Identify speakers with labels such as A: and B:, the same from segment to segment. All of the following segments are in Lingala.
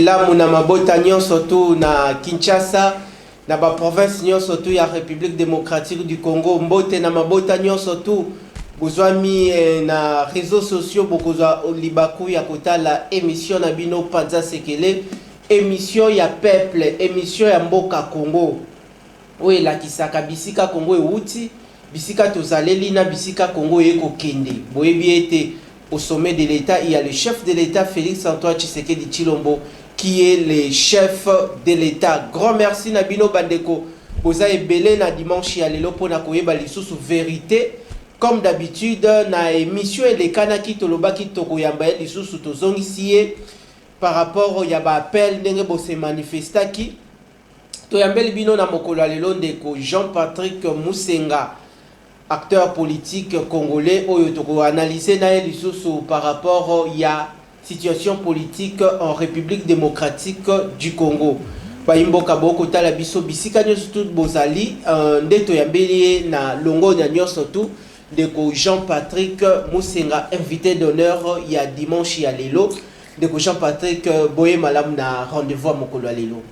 A: Là, muna mabota nyonso tu na Kinshasa, na ba province nyonso tu ya République démocratique du Congo, mbote na mabota nyonso tu, bozwami na réseaux sociaux, bokozwa libaku ya kotala émission na bino Panza Sekele, émission ya peuple, émission ya mboka Congo. Oye la kisaka bisika Congo euti, bisika tozaleli na bisika Congo eko kende. Boyebi ete au sommet de l'État, il y a le chef de l'État Félix Antoine Tshisekedi Tshilombo qui est le chef de l'État. Grand merci Nabino Bandeko. Vous avez belé na dimanche ya lelo pona koyeba lisusu vérité. Comme d'habitude na émission les kanaki toloba ki tokoyamba lisusu tozongisiye par rapport ya ba appel ndenge bo se manifesta ki toyambeli bino na mokolo lelo ndeko Jean-Patrick Musenga, acteur politique congolais, oyo toko analyser na lisusu par rapport ya situation politique en République démocratique du Congo. Baimboka boko tala biso bisika nyoso tout bozali ndeto ya mbeli na longo na nyoso tout ndeko Jean-Patrick Musenga, invité d'honneur ya dimanche ya lelo. Ndeko Jean-Patrick boye malam na rendez-vous à mokolo lelo.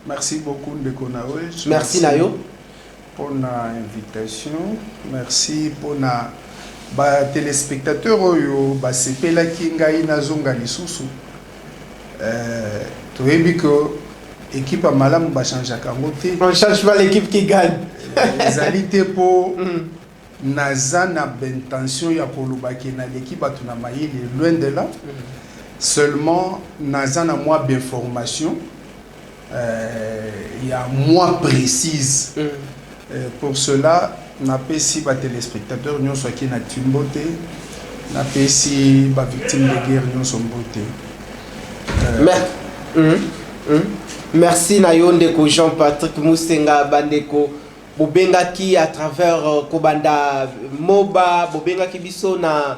B: Merci beaucoup ndeko nawe.
A: Merci nayo
B: pour l'invitation. Merci pour na ba téléspectateurs oyo ba sepela ki ngai nazonga lisusu. Toyebi ko équipe à malamu ba changer kango te.
A: On change pas l'équipe qui gagne.
B: Ezali te po naza na bentention ya koloba ki na l'équipe atuna mayele loin de là. Seulement naza na moi d'information. Il y a moins précise. Pour cela, n'a pas si les téléspectateurs nous sont qui n'a une beauté, n'a pas si les victimes de guerre nous sont beauté.
A: Merci Nayondeko Jean-Patrick Musenga Bandeko Bobenga ki à travers Kobanda Moba Bobenga ki biso na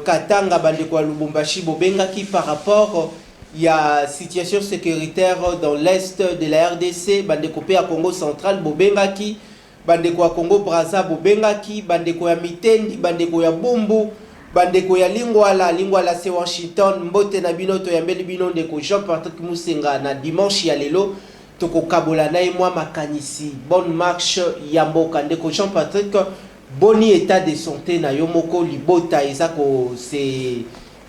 A: Katanga Bandeko Lubumbashi Bobenga ki par rapport il y a situation sécuritaire dans l'est de la RDC, bandeko pe à Congo central, bobengaki, bandeko à Congo Brazza, bobengaki, bandeko ya Mitendi, bandeko ya Bumbu, bandeko ya Lingwala c'est Washington, mbote na binoto ya mbeli bino ndeko Jean-Patrick Musenga na dimanche ya lelo, toko kabola na moi makanisi, bonne marche ya mboka ndeko Jean-Patrick, boni état de santé na yomoko libota ezako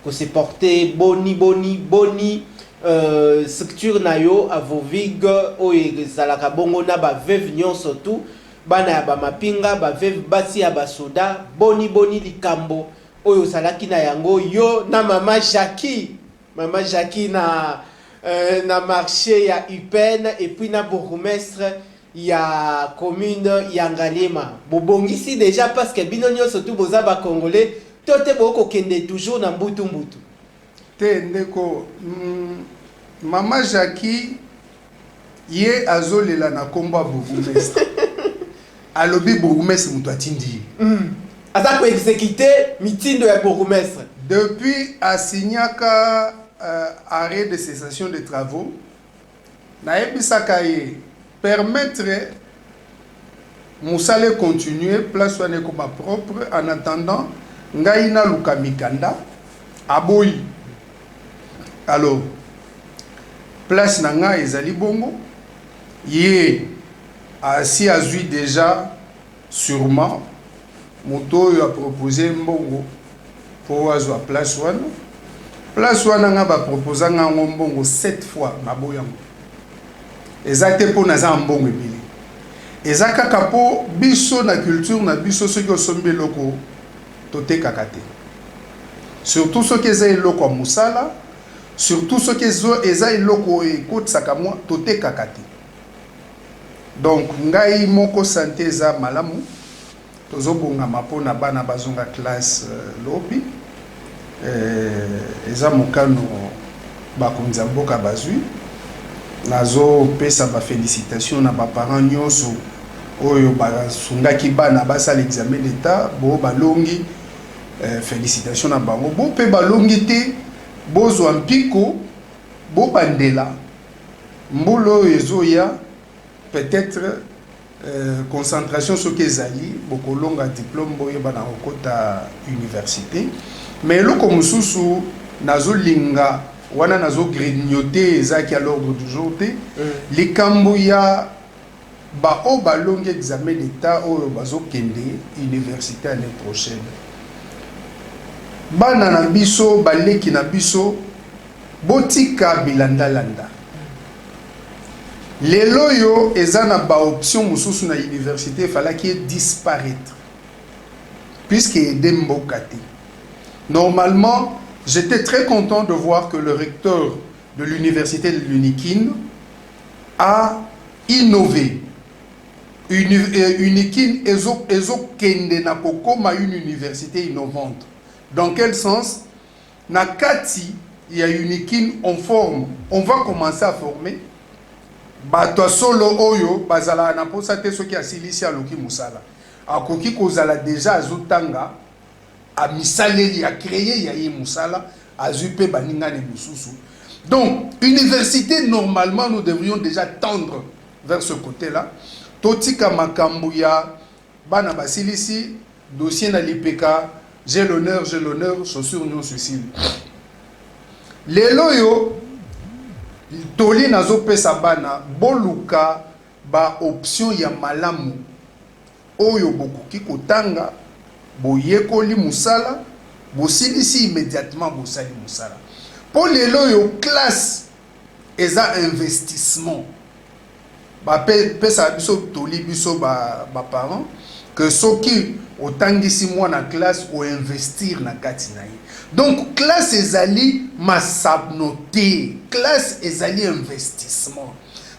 A: que se porter boni structure na yo à vos vig o ezalaka bongo na ba veuve nyonso tout bana ya ba mapinga ba veuve basi ya ba soda boni likambo oyo salaki na yango yo na mama Jackie na marché ya UPN et puis na bourgmestre ya commune ya Ngaliema bobongisi déjà parce que bino nyonso tout boza ba congolais tote boko kende toujours na mbutu
B: te ndeko mama Jackie ye azolela na komba bourgmestre alobi bourgmestre muto atindi
A: aza ko exécuter mitindo ya bourgmestre
B: depuis asignaka arrêt de cessation de travaux na ebisaka ye permettre musale continuer place wane comme propre en attendant ngai na luka mikanda aboyi. Alors place na nga ezali bongo ye asi azui déjà sûrement moto a proposé mbongo pour azwa place wana nga ba proposer nga mbongo 7 fois na boyango exacte pour naza mbongo ebele ezaka kapo biso na culture na biso soki osombe loko tote kakate surtout ce que est loko musala surtout ce que est loko ekotsaka moi tote kakate donc ngai moko santé za malamu tozobonga mapona bana bazonga classe lobi eza mokano bakonza mboka bazui nazo pesa ba félicitations na ba parents nyonso oyo basungaki bana basa l'examen d'état bo balongi félicitations na bango bo pe balongi te bozo mpiko bo bandela mbolo ezoya peut-être concentration sur kezali bokolonga diplôme boye bana okota université mais loko mususu nazo linga wana nazo grignoter ezaki à l'ordre du jour te likambo ya ba o balongi examen d'état oyo bazokende université l'année prochaine bana na biso baleki na biso botika bilandalanda lelo yo eza na ba option mususu na université falaki disparaître puisque ede mboka te. Normalement, j'étais très content de voir que le recteur de l'université de l'Unikin a innové. Unikin ezo kende na kokoma une université innovante. Dans quel sens? Na kati ya Unikin on va commencer à former bato solo oyo bazala na posa te soki asilisi aloki musala. Akoki kozala déjà azotanga a misaleli a créé ya musala azupe baninga ne mususu. Donc université normalement nous devrions déjà tendre vers ce côté-là. Totika makambu ya bana basilisi dossier na l'IPK j'ai l'honneur chaussure non suicide. Lelo yo toli nazo pesa bana boluka ba option ya malamu oyo bokoki kotanga boyekoli musala bosilisi immédiatement bosali musala. Pour lelo yo classe eza investissement ba pesa biso toli biso ba parents que soki otangisi mwana classe ou investir na kati na ye. Donc classe ezali masabnoté, classe ezali investissement.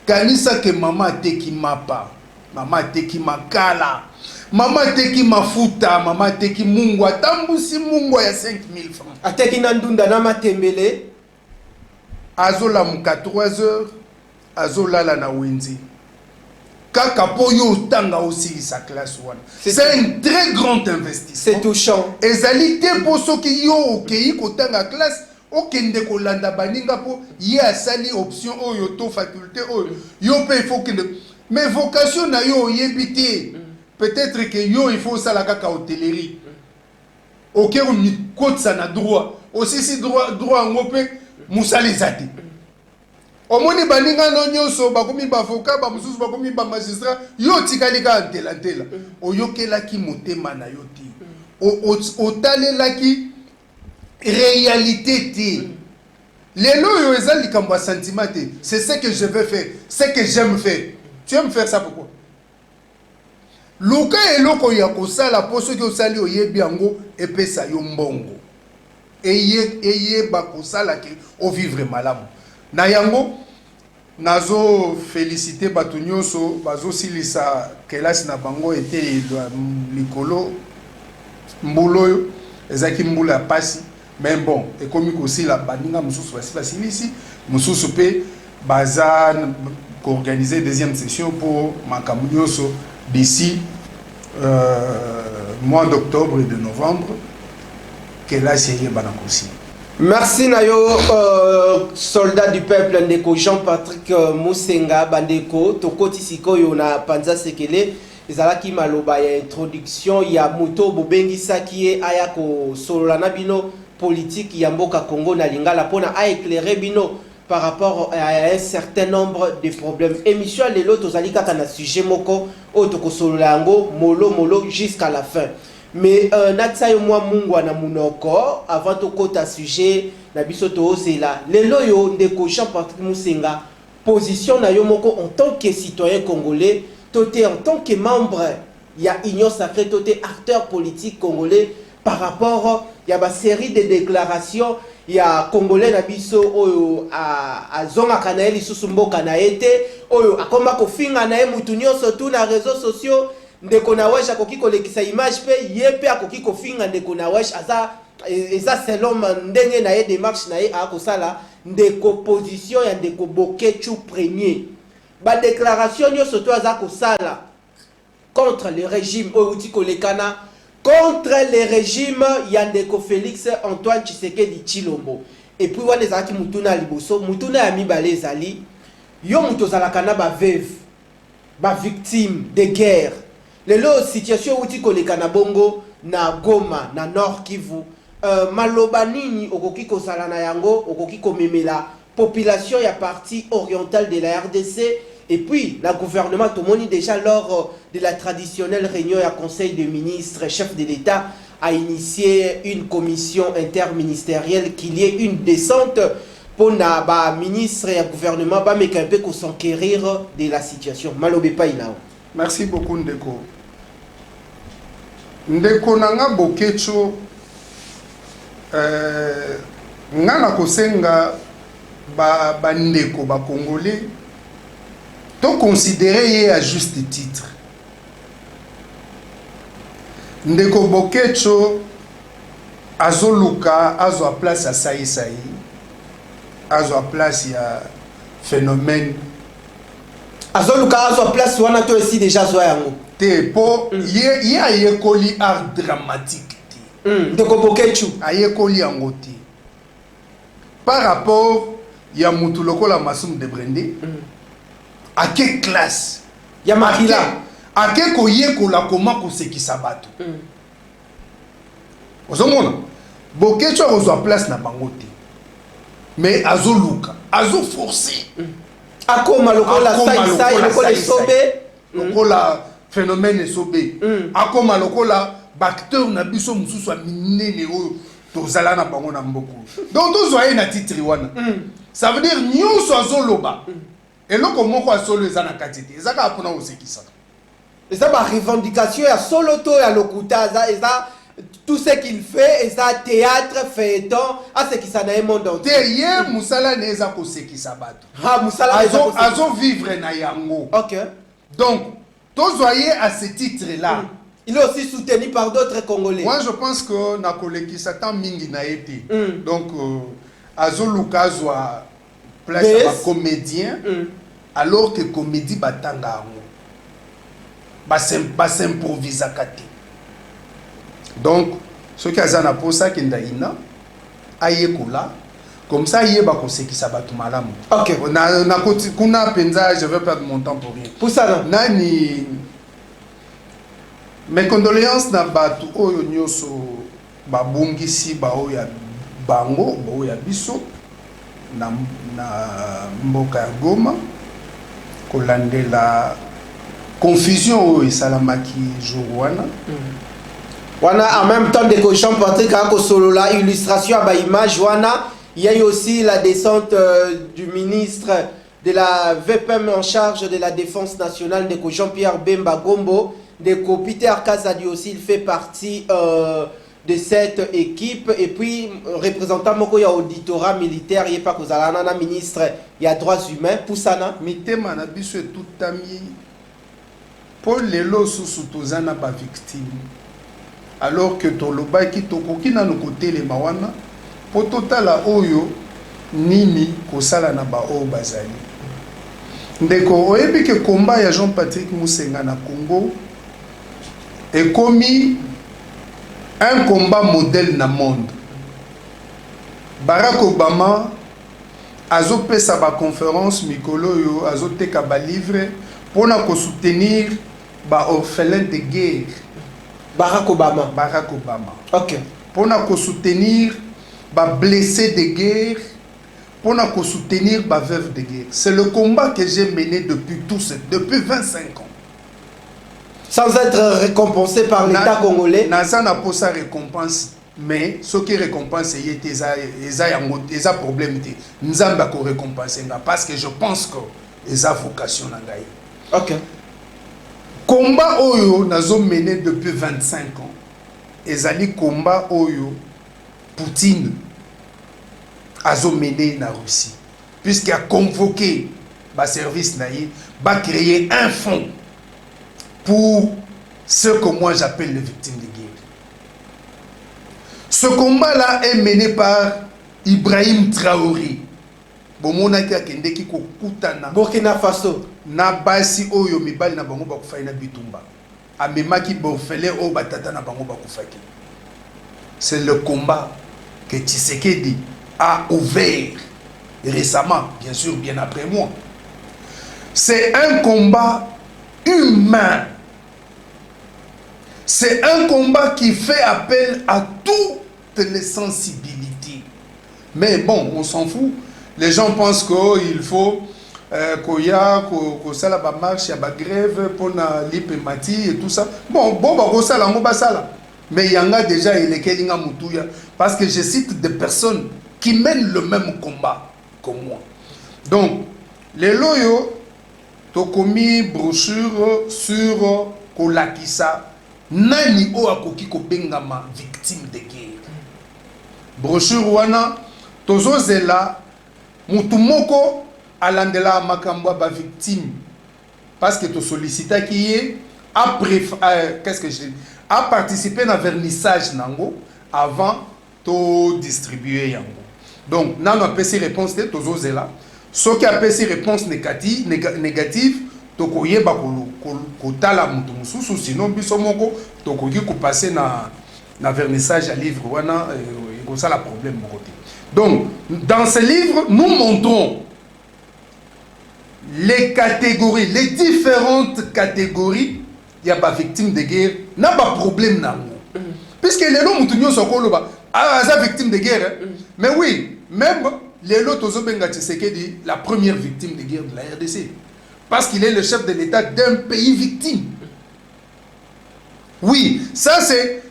B: Kanisa que mama teki mapa, mama teki makala, mama teki mafuta, mama teki mungwa, tambusi mungwa ya 5 000 francs.
A: Ateki nandunda na matembele
B: azola muka 3 heures, azolala na wenzi. Kaka po yo tanga aussi sa classe one. C'est un très grand investissement.
A: C'est touchant.
B: Ezali te po soki yo okei ko tanga classe okende ko landa baninga po ye asali option oyo to faculté oyo yo pe il faut que mais vocation na yo yebité peut-être que yo il faut ça la kaka hôtellerie. OK on ni côte ça na droit aussi si droit ngope musali zati. Omoni baninga no nyoso bakomi bavoka ba mususu bakomi ba magistrat yo tikalika antela oyokela ki motema na yo ti otalela ki réalité ti lelo yo ezali likambo sentiment te c'est ce que je veux faire c'est que j'aime faire. Tu aimes faire ça pourquoi? Luka eloko ya kosala poso ki osali oyebi yango epesa yo mbongo eye ba kosala ki o vivre malamu. Na yango nazo féliciter bato nyonso bazo silisa kelasi na bango ete likolo mbulo ezaki mbula pasi mais bon ekomi kosila baninga mususu basilisi mususu pe baza organiser deuxième session pour makambo nyonso d'ici mois d'octobre et de novembre kelasi yeba na kosi.
A: Merci Nayo, soldat du peuple Ndeko Jean-Patrick Musenga Bandeko, Tokoti Sikoyo na Panza Sekele, ezalaki maloba ya introduction ya Muto Bobengisa kie ayako solana bino politique ya mboka Congo na lingala pona a éclairer bino par rapport à un certain nombre de problèmes. Émission lelo tozali kaka na sujet moko o toko sololango molo jusqu'à la fin. Mais natsayo mwa mungwa na munoko avant to kota sujet na biso to osela lelo yo Ndeko Jean-Patrick Musenga position na yo moko en tant que citoyen congolais toté en tant que membre ya Union Sacrée toté acteur politique congolais par rapport ya ba série de déclarations ya congolais na biso oyo a zonga kana eli susu mboka na ete oyo akoma ko finga na mutu nyonso tu na réseaux sociaux. Ndeko na wesh akoki kolekisa image pe yepe akoki kofinga ndeko na wesh eza selon ndenge na ye démarche na ye akosala ndeko position ya ndeko Bokechu premier ba déclaration nyonso to aza kosala contre le régime outi kolekana contre le régime ya ndeko Félix Antoine Tshisekedi Tshilombo et puis wana ezaki mutuna liboso mutuna ya mibale ezali yo muto zalaka na ba veuve ba victime de guerre. Lelo situation uti koleka na bongo na Goma na Nord Kivu maloba nini okoki kozala na yango okoki komemela population ya partie orientale de la RDC et puis le gouvernement tout le monde déjà lors de la traditionnelle réunion à conseil des ministres chef de l'État a initié une commission interministérielle qu'il y ait une descente pour na ba ministre et gouvernement ba meka un peu ko s'enquérir de la situation malobe pa ilao.
B: Merci beaucoup Ndeko. Ndeko nanga bokecho ngana kosenga ba ndeko ba congolais to considérer à juste titre. Ndeko bokecho azoluka azwa place à saï azwa place ya phénomène
A: azoluka azwa place wana to ici déjà zo yango
B: te po ye ayekoli art dramatique te
A: ndeko bokecho
B: ayekoli yango te par rapport ya mutu lokola Masum de Brende à quelle classe
A: ya makila
B: à quel koyekola comment kosekisa bato ozomona bokecho azwa place na bango te mais azoluka azo forcer
A: akoma lokola sai lokola sobe
B: lokola phénomène sobe akoma lokola acteur na biso mususu minene oyo tozala na bango na mboko donc tozwa na titre wana ça veut dire nyonso azoloba eloko moko asolo eza na kati te ezaka apona osekisa
A: eza ba revendication ya solo to ya lokuta eza tout ce qu'il fait est ça théâtre feuilleton à ce qui ça na monde entier
B: hier musala neza ko sekisa bato
A: musala
B: azo vivre na yango.
A: OK
B: donc tozoyer à ce titre là
A: il est aussi soutenu par d'autres Congolais.
B: Moi je pense que na kolekisa tant mingi na été donc azo luka zwa place à comédien alors que comédie batanga ba s'improvisa kati. Donc, ce qui a na posa kendaina ayekola comme ça yeba ko sekisa batu malamu.
A: OK.
B: Na koti kuna penza je vais perdre mon temps pour rien.
A: Pour ça
B: nani mes condoléances na batu oyo nyoso babungisi ba oya bango ba oya biso na mboka ya Goma kolandela confusion oyo esalamaki jour wana.
A: Wana en même temps de Jean Patrick a solo la illustration à image wana il y a eu aussi la descente du ministre de la VPM en charge de la défense nationale de Jean-Pierre Bemba Gombo de Peter Kazadi aussi il fait partie de cette équipe et puis représentant moko ya auditorat militaire il pas kozalana na ministre ya droits humains pusana
B: mitema na biso etutami pour lelo susu tozana ba victime alors que tolobaki tokoki na côté les mawana po totala oyo nini kosala na ba o bazali ndeko oyebi ke combat ya Jean-Patrick Musenga na Congo est commis un combat modèle na monde. Barack Obama azo pesa ba conférence mikolo yo azo teka ba livre pour na ko soutenir ba orphelins de guerre.
A: Barack Obama.
B: OK. Pour na ko soutenir ba blessés de guerre, pour na ko soutenir ba veuves de guerre. C'est le combat que j'ai mené depuis 25 ans.
A: Sans être récompensé par l'État congolais.
B: Naza na posa récompense, mais ce qui récompense est eza problème te. Nzamba ko récompenser parce que je pense que eza vocation na ngai.
A: OK.
B: Combat oyo nazo mené depuis 25 ans. Ezali combat oyo Poutine azo mené na Russie puisqu'il a convoqué ba service naïe, ba créer un fonds pour ce que moi j'appelle les victimes de guerre. Ce combat-là est mené par Ibrahim Traoré. Bomonaki akendeki kokutana
A: Burkina Faso
B: na basi oyo mibali na bango bakufai na bitumba. Amemaki bofele o batata na bango bakufaki. C'est le combat que Tshisekedi a ouvert récemment, bien sûr, bien après moi. C'est un combat humain. C'est un combat qui fait appel à toutes les sensibilités. Mais bon, on s'en fout. Les gens pensent qu'il faut qu'il y a ça la marche, il y a la grève pour l'hypématie et tout ça. Bon, ça la mais il y en a déjà parce que je cite des personnes qui mènent le même combat que moi. Donc, les loyaux, tu as commis brochure sur Kolakisa, nani o akoki ko bengama victime de guerre. Brochure wana, tozo zela, mutumoko alandela makambo ba victime. Parce que tu sollicites qui est qu'est-ce que je dis? A participer à vernissage nango avant de distribuer yango. Donc, nous avons fait réponse de tozo zela. Ce qui a fait réponse négative, tokoye ba kotala mutu mususu sinon biso moko tokoki ko passer na vernissage à livre wana et ça la problème mon côté. Donc, dans ce livre, nous montrons les catégories, les différentes catégories. Il y a pas victime de guerre, n'a pas problème nango. Puisque les lots mutunyo sokolo ba victime de guerre. Mais oui, même les lots tozo benga Tshisekedi la première victime de guerre de la RDC. Parce qu'il est le chef de l'État d'un pays victime. Oui, ça c'est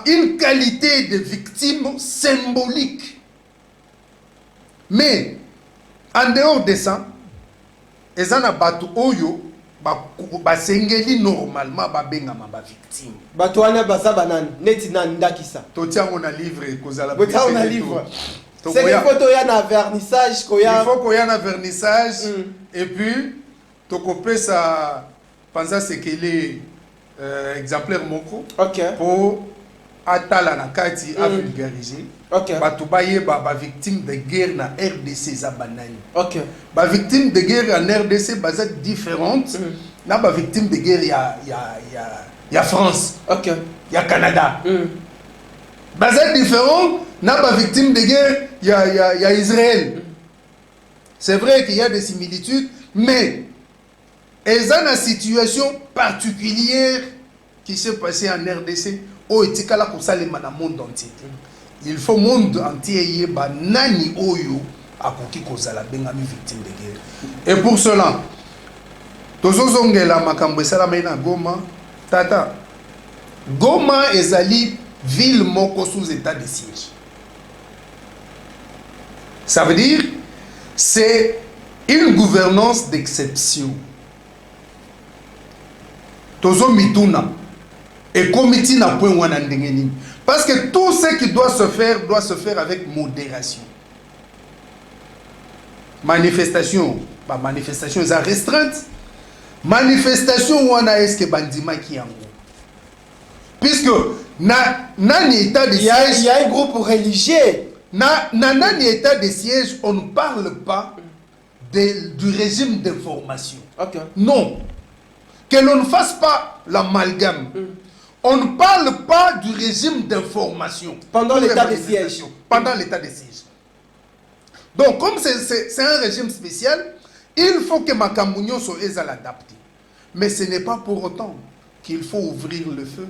B: une qualité de victime symbolique. Mais en dehors de ça, ezana batu oyo basengeli normalement babengama ba victime.
A: Batu wana baza banani neti na ndakisa.
B: Totia on a livre kozala.
A: Botia on a livre. C'est qu'il faut qu'il y ait un vernissage. Il
B: faut qu'il y ait un vernissage. Et puis, tu peux ça. Penser ce qu'il est exemplaire moko.
A: Ok.
B: Pour atala na kati à vulgariser.
A: Ok.
B: Tu baye ba victime de guerre na RDC za banani.
A: Ok.
B: Ba victime de guerre en RDC basa différente. Na ba victime de guerre y a France.
A: Ok.
B: Y a Canada. Basa différent. N'a pas victime de guerre, il y a Israël. C'est vrai qu'il y a des similitudes, mais ils ont une situation particulière qui s'est passée en RDC. Oh, et tikala kosalema na monde entier. Il faut monde entier yeba nani oyo akoki kozala bengami victime de guerre. Et pour cela, tozozongela makambo esalama na Goma, tata. Goma ezali ville moko sous état de siège. Ça veut dire c'est une gouvernance d'exception. Tozo mituna et comité na point wana ndengeni parce que tout ce qui doit se faire avec modération. Manifestation, ba manifestation est restreinte. Manifestation wana est-ce que bandima ki yango. Puisque na état de siège,
A: il y a un groupe religieux.
B: Dans état de siège, on ne parle pas du régime d'information.
A: Okay.
B: Non. Que l'on ne fasse pas l'amalgame. On ne parle pas du régime d'information.
A: Pendant l'état de siège.
B: Pendant l'état de siège. Donc, comme c'est un régime spécial, il faut que Makambounio soit adapté. Mais ce n'est pas pour autant qu'il faut ouvrir le feu.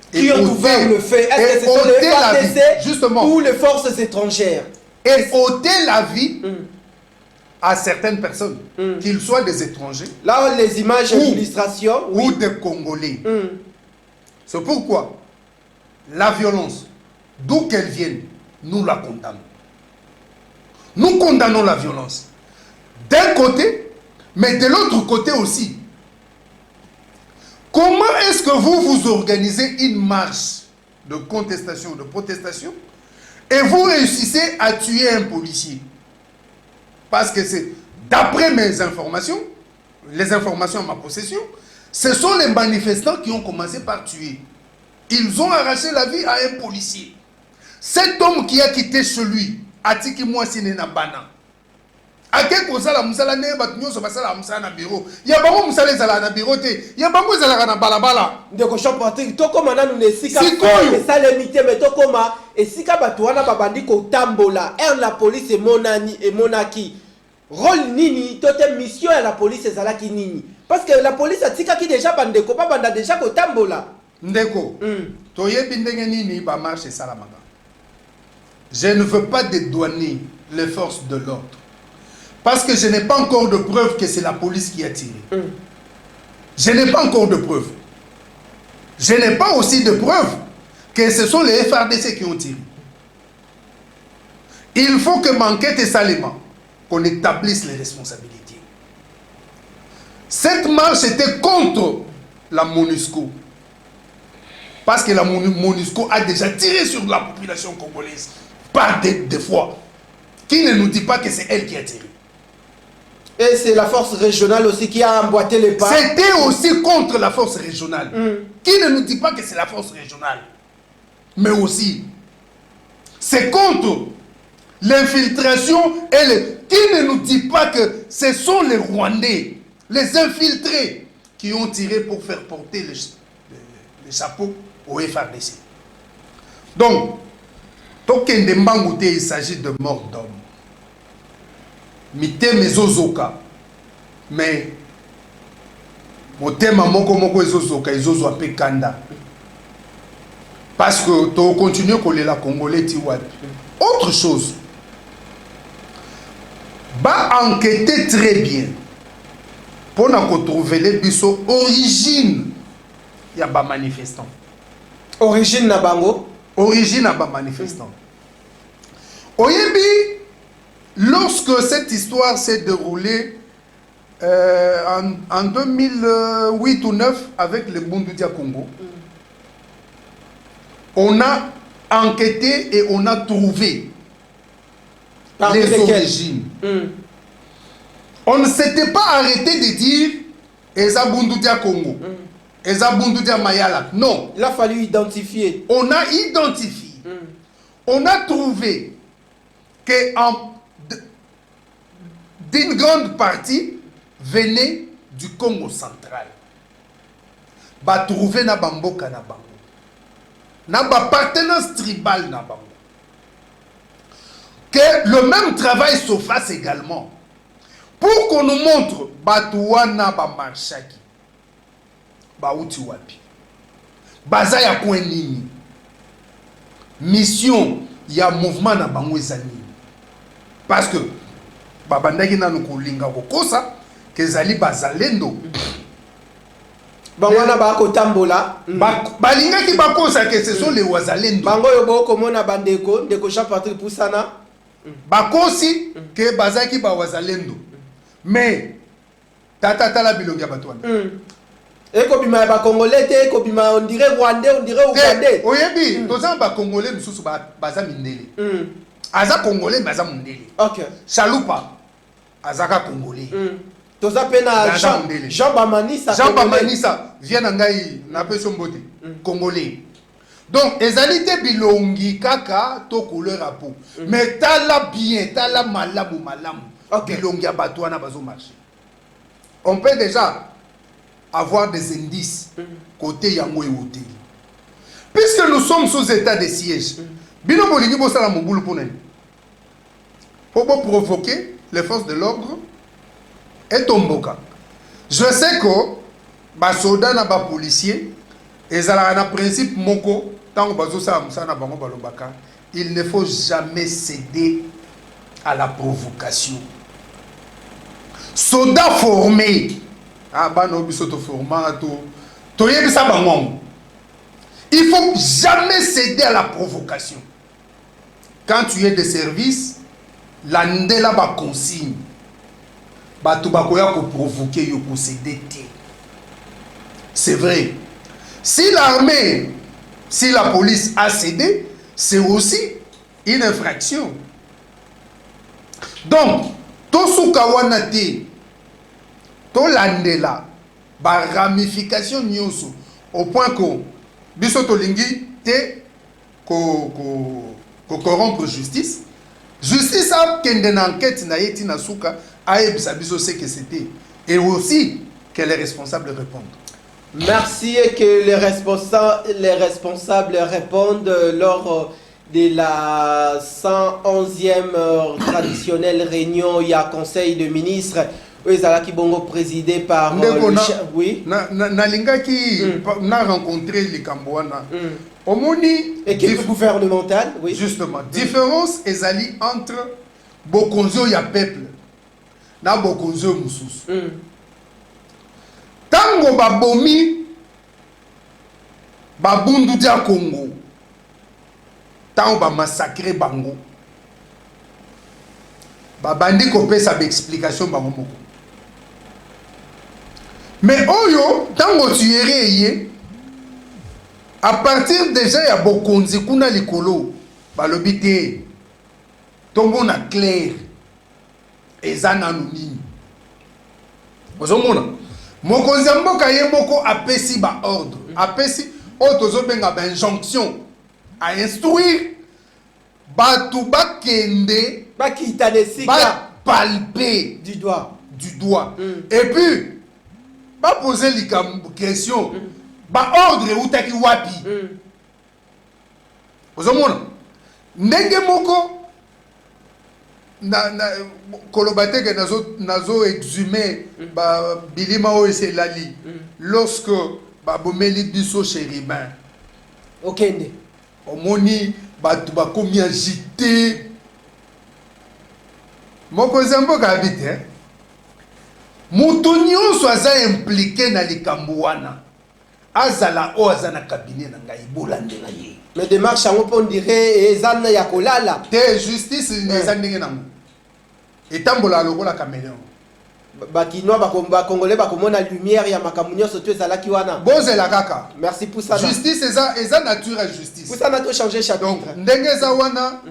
A: Qui ont ouvert le feu? Est-ce que ce sont les FARDC ou les forces étrangères?
B: Et ôter la vie à certaines personnes, qu'ils soient des étrangers.
A: Là, les images d'illustration.
B: Ou des Congolais. C'est pourquoi la violence, d'où qu'elle vienne, nous la condamnons. Nous condamnons la violence. D'un côté, mais de l'autre côté aussi. Comment est-ce que vous organisez une marche de contestation, de protestation, et vous réussissez à tuer un policier? Parce que c'est, d'après mes informations, les informations à ma possession, ce sont les manifestants qui ont commencé par tuer. Ils ont arraché la vie à un policier. Cet homme qui a quitté chez lui, Atiki Mouassine Nabana, ake kozala musala ne bat nyonso basala musala na bureau ya bango musala ezala na bureau te ya bango ezala na balabala
A: ndeko Jean Patrick to koma nanu ne sika esala mité mais to koma esika bato wana babandi ko tambola la police emonani emonaki rôle nini tote mission ya la police ezalaki nini parce que la police atikaki déjà bandeko pa banda déjà ko tambola
B: ndeko Je ne veux pas dédouaner les forces de l'ordre. Parce que je n'ai pas encore de preuves que c'est la police qui a tiré. Je n'ai pas encore de preuves. Je n'ai pas aussi de preuves que ce sont les FRDC qui ont tiré. Il faut que m'enquête et salement qu'on établisse les responsabilités. Cette marche était contre la MONUSCO. Parce que la MONUSCO a déjà tiré sur la population congolaise par des fois. Qui ne nous dit pas que c'est elle qui a tiré.
A: Et c'est la force régionale aussi qui a emboîté les pas.
B: C'était aussi contre la force régionale. Qui ne nous dit pas que c'est la force régionale. Mais aussi, c'est contre l'infiltration et qui ne nous dit pas que ce sont les Rwandais, les infiltrés, qui ont tiré pour faire porter les chapeaux au FRDC. Donc, il s'agit de mort d'homme. Mité mezozoka. Mais, motema moko ezozoka, ezozo ape kanda. Parce que tu continues à la Congolais tiwad. Autre chose, va enquêter très bien pour nous trouver les biso origine y a ba manifestant.
A: Origine na bango.
B: Origine à ba manifestant. Oyebi, lorsque cette histoire s'est déroulée en 2008 ou 2009 avec le Bundoudia Congo, on a enquêté et on a trouvé les origines. On ne s'était pas arrêté de dire Eza Bundoudia Congo, Eza Bundoudia Mayala. Non.
A: Il a fallu identifier.
B: On a identifié. On a trouvé que d'une grande partie venait du Congo central. Ba trouver na bamboka na bango. Na ba appartenance tribale na bango. Que le même travail se fasse également. Pour qu'on nous montre Batouana ba marchaki. Ba uti wapi. Baza ya kwenini. Mission ya mouvement na bango ezani. Parce que babandaki na nukulinga kokosa kezali bazalendo.
A: Bangwana ba kotambola.
B: Balingaki bakosa que ce sont les wazalendo.
A: Bango yobo komona bandeko ndeko Jean Patrick Poussana.
B: Bakosi que bazaki ba wazalendo. Mais tata la bilonga batwana.
A: Eko bima ba congolais te, eko bima on dirait rwandais, on dirait ougandais.
B: Oyebi, toza ba congolais mususu baza mindele. Aza congolais baza mindele.
A: OK.
B: Chalupa azaka congolais.
A: Toza pena Jean Bamanisa.
B: Jean Bamanisa vient ngai na peso mbote congolais. Donc ezalité bilongi kaka to couleur à peau. Mais tala bien, tala malamu. Bilongi abatwana bazo marcher. On peut déjà avoir des indices côté yango et hôtel. Puisque nous sommes sous état de siège, bino bolingi bosala mobulu ponen. Pour provoquer les forces de l'ordre et tomboka. Je sais que ba soldats na ba policiers ezala na principe moko tango bazo sa musana bango balobaka, il ne faut jamais céder à la provocation. Soldats formés. Ah bah non, bisoto formato. Toyebisa bango. Il faut jamais céder à la provocation. Quand tu es de service, la ndela ba consigne. Ba tu ba koya ko provoquer yo ko céder. C'est vrai. Si l'armée, si la police a cédé, c'est aussi une infraction. Donc, tosuka wana te. Tolandela ba ramification nyonso au point que biso tolingi te ko corrompre justice a kende na enquête na yeti na suka a ebisa biso ce que c'était et aussi que les responsables répondent.
A: Merci et que les responsables répondent lors de la 111e traditionnelle réunion. Il y a conseil de ministres Oui, ça qui bongo présidé par oui.
B: Na linga qui n'a rencontré les Cambouana. Omoni
A: équipe gouvernementale, oui.
B: Justement, différence ezali entre bokonzo ya peuple na bokonzo mususu. Tango babomi babundu dia Congo. Tango ba massacrer bango. Babandi kopesa ba explication bango moko. Mais oyo tango tuyere à partir déjà ya bokonzi kuna likolo balobi te tombo na clair ezana nini ozomona mokonzi mboka ye moko apesi ba ordre apesi otozo benga ba injonction à instruire batu bakende
A: bakita desika
B: ba palper
A: du doigt
B: et puis ba poser les questions ba ordre utaki wapi ozomona ndenge moko na kolobate que nazo exhumer ba bilima o eselali lorsque ba bomeli biso chérubin
A: okende
B: omoni batu ba komi agité moko zemboka habite mutu nyonso aza impliqué na likambo wana azala o azana cabinet na ngai bolandela ye
A: mais démarche yango po dirait ezana ya kolala
B: te justice eza ndenge nango etambola lokola caméléon
A: bakinois bakongolais bakomona lumière ya makambo nyonso to ezalaki wana
B: bozela kaka
A: merci pour ça
B: justice eza nature ya justice
A: pour ça na to changer chapitre
B: donc ndenge eza wana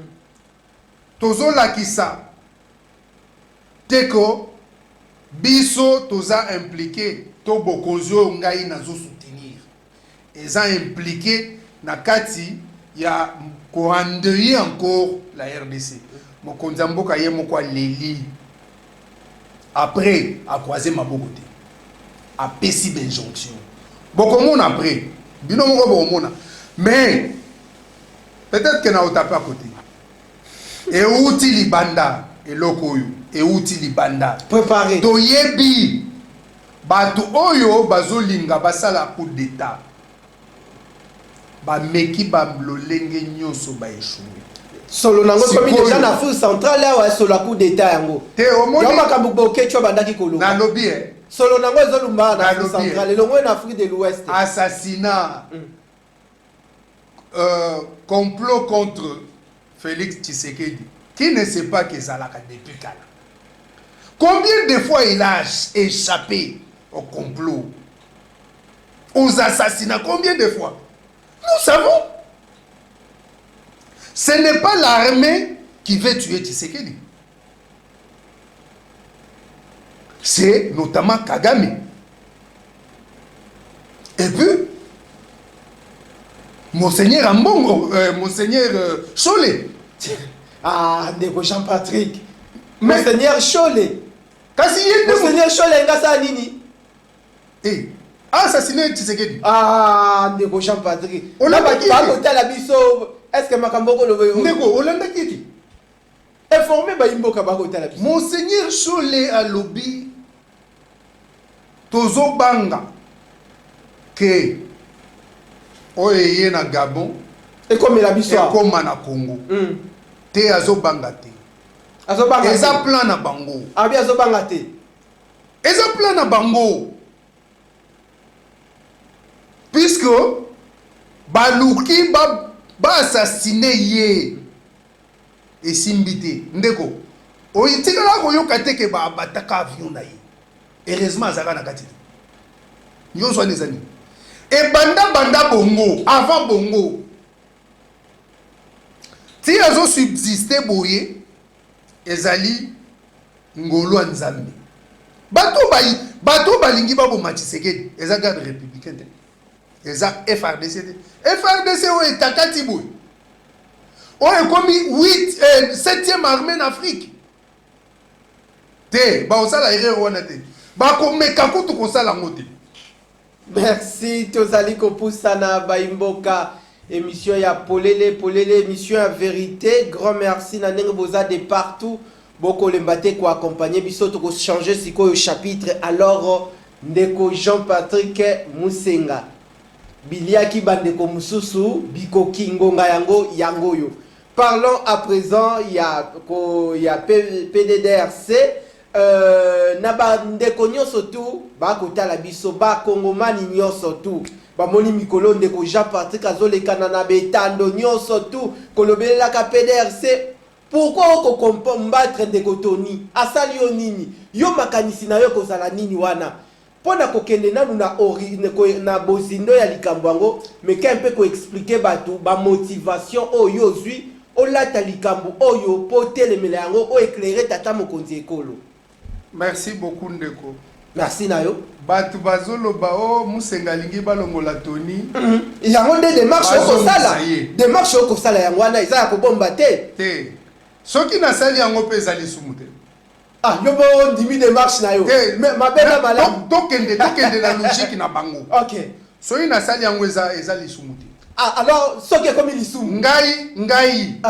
B: tozolakisa teko biso toza impliqué to bokonzi oyo ngai nazo soutenir eza impliqué na kati ya koandeuiller encore la RDC mokonzi ya mboka ye moko aleli après akroise maboko te apesi benjonction bokomona après bino moko bokomona mais peut-être que na otape à côté euti libanda eloko oyo euti libanda
A: préparé
B: toyebi batu oyo bazolinga basala coup d'état bameki balolenge nyonso baéchoué
A: solo nango komi déjà na Afrique centrale awa solo coup d'état yango
B: te omoni
A: yo makambo bokecho bandaki kolonga
B: na lobby
A: solo nango ezolumba na Afrique centrale elongo na Afrique de l'Ouest
B: assassinat complot contre Félix Tshisekedi qui ne sait pas que Zalaka depuis Kala. Combien de fois il a échappé au complot, aux assassinats? Combien de fois? Nous savons. Ce n'est pas l'armée qui veut tuer Tshisekedi. C'est notamment Kagame. Et puis, Monseigneur Ambongo, Monseigneur Cholé.
A: Ah, Ndeko Jean-Patrick. Monseigneur Cholé.
B: Monseigneur
A: Cholé ngasa nini?
B: Eh, assassiné Tshisekedi.
A: Ah, Ndeko Jean-Patrick.
B: On a pas qui
A: la biso. Est-ce que makamboko le
B: Ndeko, Olanda qui?
A: Informé ba imboka ba kota la biso.
B: Monseigneur Cholé a lobby Tozo Banga que oye na Gabon
A: et comme la biso
B: et comme na Congo. Te azo banga te.
A: Azo banga.
B: Eza plan na bango.
A: Abi azo banga te.
B: Eza plan na bango. Puisque baluki ba assassiner ye et simbité. Ndeko. Oyitika la ko yoka te ke ba bataka avion na ye. Heureusement azaka na kati. Nyo so nezani. Et banda bongo avant bongo. Si azo subsister boye ezali ngolo nzambe. Bato balingi babo Tshisekedi eza garde républicaine. Eza FRDC. FRDC o etakati boye. O ekomi 7e armée en Afrique. Te ba osala erreur wana te. Ba ko meka kutu ko sala ngote.
A: Merci tozali kopusana baimboka émission ya polele émission à vérité grand merci na ndenge boza de partout Boko lembate ko accompagner biso to ko changer siko chapitre alors ndeko Jean-Patrick Musenga biliaki bandeko mususu biko kingonga yango yo. Parlons à présent il y a PDDRC na bandeko nyonso tu ba kotala biso ba kongomani nyonso tu ba moni mikolo ndeko Jean-Patrick azolekana na betando nyonso tu kolobelela ka PDRC. Pourquoi on combattre ndeko Tony asali yo nini yo makanisi na yo kozala nini wana pona kokende nanu na bozindo ya likambo yango mais qu'un peu ko expliquer batu ba motivation oyo zui olata likambo oyo potelemela yango o éclairer tata mokonzi ekolo.
B: Merci beaucoup ndeko.
A: Merci na yo.
B: Batu bazoloba o Musenga lingi balongola Tony.
A: Yango de démarche ko sala. Démarche ko sala yango wana isa ya ko bomba te.
B: Te. Soki na sali yango pe ezali sumute.
A: Ah, yo bo ndimi démarche na yo. Mais ma belle malade.
B: Tokende na logique na bango.
A: OK.
B: Soki na sali yango ezali sumute.
A: Ah, alors soki comme il sumu.
B: Ngai.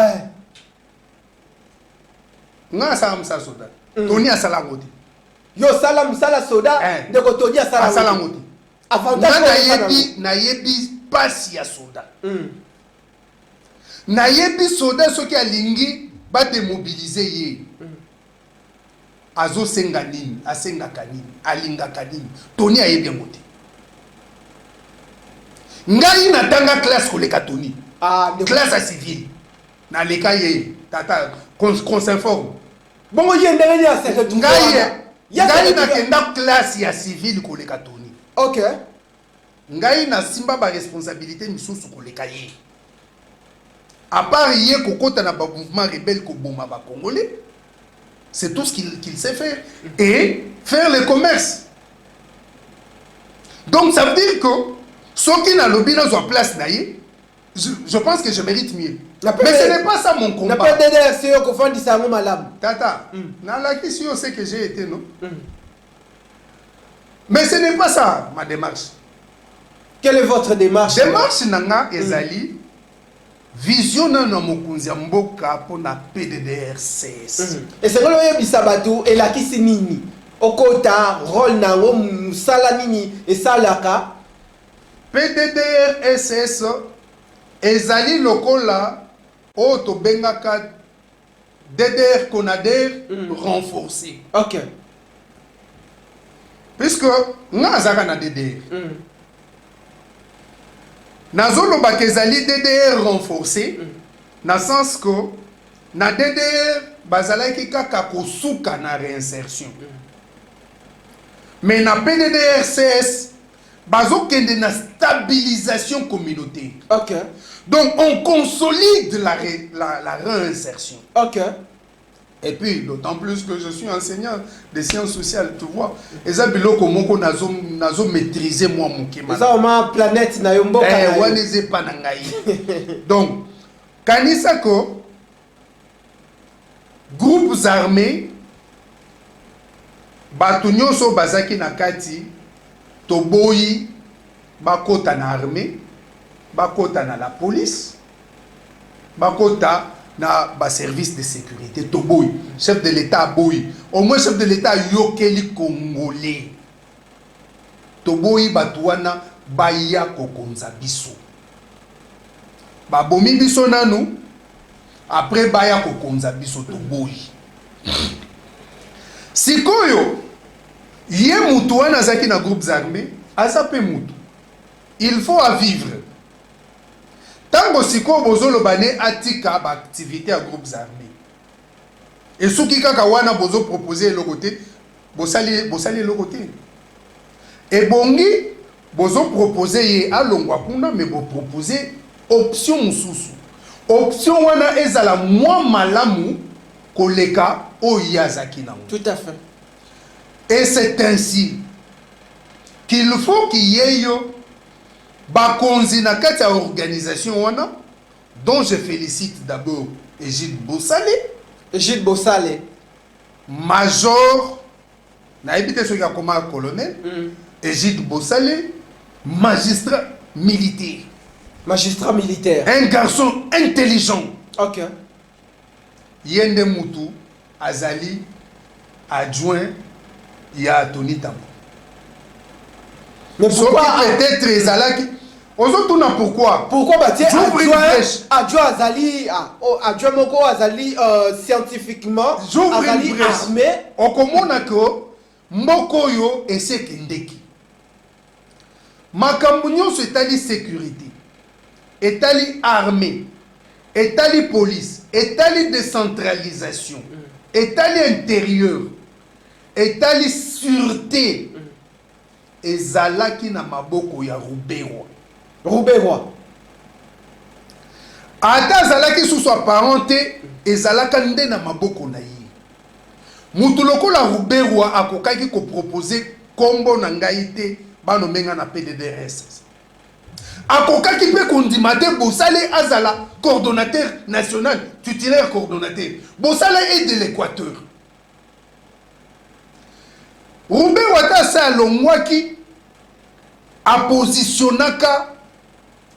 B: Nga sa amsa soda. Tony asala ngoti. Yo
A: sala musala soda ndeko Tony asala
B: ngoti.
A: Avantage
B: na yebi pasi ya soda. Na yebi soda soki alingi ba démobiliser ye. Azo senga nini, asenga kanini, alinga kanini. Tony ayebi ngoti. Ngai na tanga classe koleka Tony. Classe à civil. Na leka ye tata qu'on s'informe.
A: Bongo yende ngani aseka
B: ngai na kenda classe ya civil koleka Tony.
A: OK.
B: Ngai na simba ba responsabilité misusu koleka ye. À part hier kokota na ba mouvement rebelle ko boma ba congolais, c'est tout ce qu'il sait faire et faire le commerce. Donc ça veut dire que ceux qui n'a lobby dans une place naïe, je pense que je mérite mieux. Mais ce n'est pas ça mon combat.
A: N'a pas DDRC ko fandi sa mo malam.
B: Tata, na la question c'est que j'ai été non. Mais ce n'est pas ça ma démarche.
A: Quelle est votre démarche?
B: Démarche nanga ezali vision na mokunzi mboka pona PDDRCS.
A: Et c'est quoi le bisabatu et la kisi nini? Okota rôle nango musala nini et salaka
B: PDDRCS ezali lokola auto bengaka DDR Conader renforcé.
A: OK.
B: Puisque nga zaka na DDR. Nazolo bakezali DDR renforcé, na sens que na DDR bazalaki kaka kosuka na réinsertion. Mais na PDDRCS bazokende na stabilisation communautaire.
A: OK.
B: Donc on consolide la réinsertion.
A: OK.
B: Et puis, d'autant plus que je suis enseignant des sciences sociales, tu vois. Et ça, biloko moko nazo maîtriser moi mon kema.
A: Ça, on m'a planète na yombo kana.
B: Waneze pa na ngai. Donc, kanisa ko groupes armés batu nyonso bazaki na kati toboyi bakota na armée, bakota na la police, bakota na ba service de sécurité toboy chef de l'état boy au moins chef de l'état yokeli congolais toboy batwana baya kokonza biso babomi biso nanu après baya kokonza biso toboy sikoyo ye mutu wana zaki na groupes armés azape mutu il faut à vivre. Tango siko bozolo bane atika ba activité à groupes armés. Et souki kaka wana bozo proposer le côté, bosali le côté. Et bongi bozo proposer ye alongwa kuna mais bo proposer option mususu. Option wana ezala moi malamu koleka oyazaki na.
A: Tout à fait.
B: Et c'est ainsi qu'il faut qu'il y ait bakonzi na kati ya organisation wana dont je félicite d'abord Egide Bossale.
A: Egide Bossale.
B: Major na ebite soki akoma colonel. Egide Bossale, magistrat militaire.
A: Magistrat militaire.
B: Un garçon intelligent.
A: OK.
B: Yende mutu azali adjoint ya Tony Tambo.
A: Mais pourquoi
B: peut-être ezalaki ozotuna pourquoi
A: batie adjoint azali adjoint moko azali scientifiquement azali armé
B: okomona ko mboko yo esekendeki makambo nyonso etali sécurité etali armée etali police etali décentralisation etali intérieur etali sûreté ezalaki na maboko ya Rouberwa ata azalaki susu apparent te ezalaka nde na maboko na ye mutu lokola Rouberwa akokaki kopropose kombo na ngai te banomenga na PDDRS akokaki mpe kondima te bosale azala coordonnateur national titulaire coordonnateur bosala aide de l'Équateur Rouberwa ta sa alongwaki apositionnaka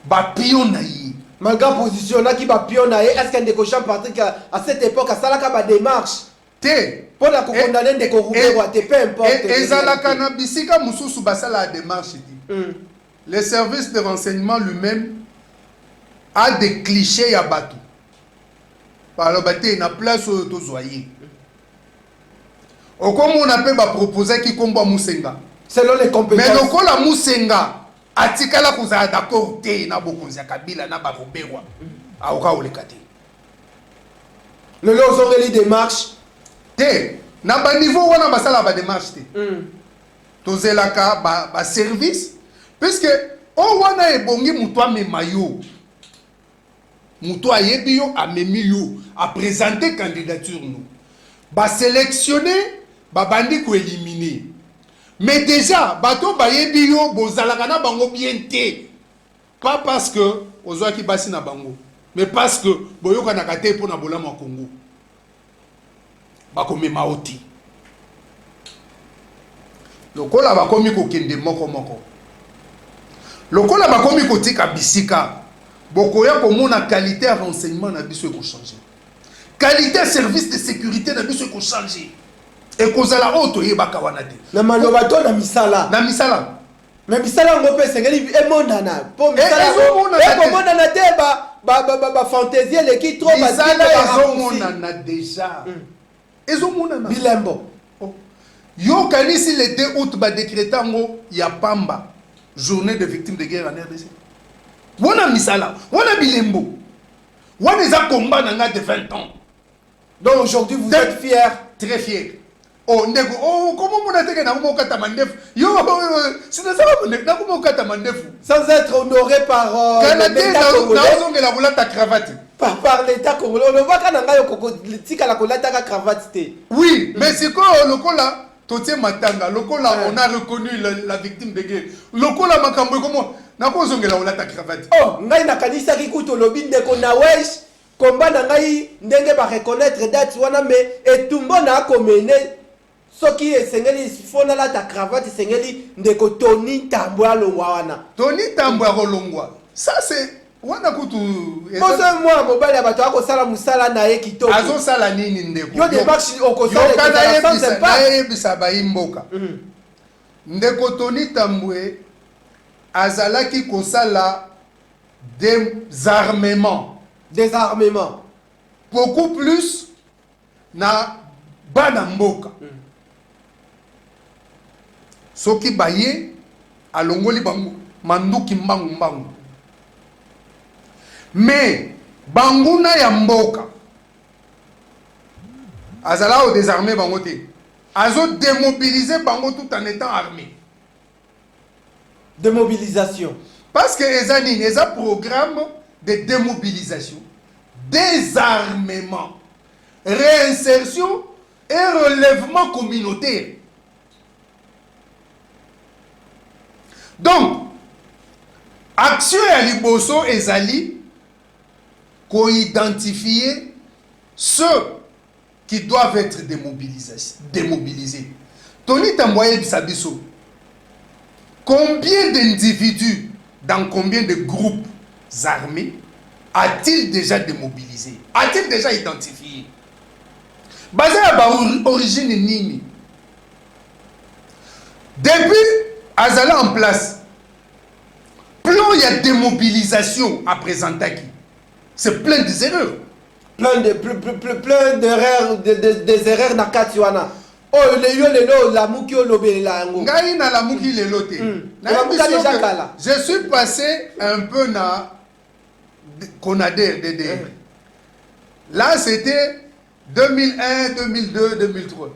B: bapion na ye
A: malgré positionnaki bapion na ye est-ce que Ndeko Jean Patrick à cette époque asalaka ba démarche
B: te
A: pour la condamner Ndeko Rouberwa te peu importe
B: ezalaka na bisika mususu basala la démarche dit le service de renseignement lui-même a des clichés ya bato par bate na place oyo tozwaye okomona pe ba proposer ki kombo Musenga
A: selon les compétences
B: mais lokola Musenga atikala kozala d'accord te na bokonzi ya Kabila na ba Rouberwa aoka oleka te
A: lelo ozongeli démarche
B: te na ba niveau wana basala ba démarche te tozelaka ba service puisque o wana ebongi mutu amema yo mutu ayebi yo amemi yo a présenter candidature nous ba sélectionner ba bandi ko éliminer mais déjà bato bayebi yo bozalaka na bango bien te pas parce que ozwaki basi na bango mais parce que boyoka na kate pour na bolama Congo bakomema oti lokola bakomi kokende moko lokola bakomi kotika bisika bokoya komona qualité ya renseignement na biso eko changer qualité ya service de sécurité na biso eko changer ekozala oto yebaka wana te
A: na maloba to na misala mais misala ngo pe sengeli emonana po misala emonana te ba fantaisie leki trop
B: misala ezomonana déjà ezomonana
A: bilembo
B: yo kanisi le 2 août ba décréter ngo ya pamba journée de victimes de guerre en RDC wana misala wana bilembo wana eza combat nanga de 20 ans
A: donc aujourd'hui vous êtes fiers
B: très fiers oh ndeko oh comment mon ateke na ko kata mandefu yo c'est ça na ko kata mandefu
A: sans être honoré par
B: l'État congolais na la cravate
A: par l'État congolais on voit kana ngayo koko tika la kolata ka cravate te
B: oui mais c'est quoi lokola totie matanga lokola on a reconnu la victime de guerre lokola makambo comment na ko zongela olata cravate
A: oh ngai na kanisa ki kuto lobi ndeko na wesh komba na ngai ndenge ba reconnaître date wana mais etumbo na komene soki esengeli fona la ta cravate esengeli ndeko Tony Tambo alongwa wana
B: Tony Tambo alongwa ça c'est wana kutu
A: Bonsoir moi mobile ya bato akosala musala na ye kitoko
B: azosala nini ndeko
A: yo démarche okosala
B: na yebisa bayimboka ndeko Tony Tambo azalaki kosala désarmement beaucoup plus na bana mboka soki baye alongoli bango manduki mbangu mais banguna ya mboka azala au désarmer bango te azo démobiliser bango tout en étant armé
A: démobilisation
B: parce que ezani les programme de démobilisation désarmement réinsertion et relèvement communautaire. Donc, action ya liboso ezali ko identifier ceux qui doivent être démobilisés. Tony Tambo bisabiso. Combien d'individus dans combien de groupes armés a-t-il déjà démobilisé? A-t-il déjà identifié? basé à ba origine nini. Depuis Azala en place, plan il y a démobilisation à présenter qui. C'est plein des erreurs.
A: Plein d'erreurs, des erreurs na katiwana. Oh le yo la muki lobe la ngo.
B: Ngai na la muki le lote. Je suis passé un peu na Conader DDR. Là c'était 2001, 2002, 2003.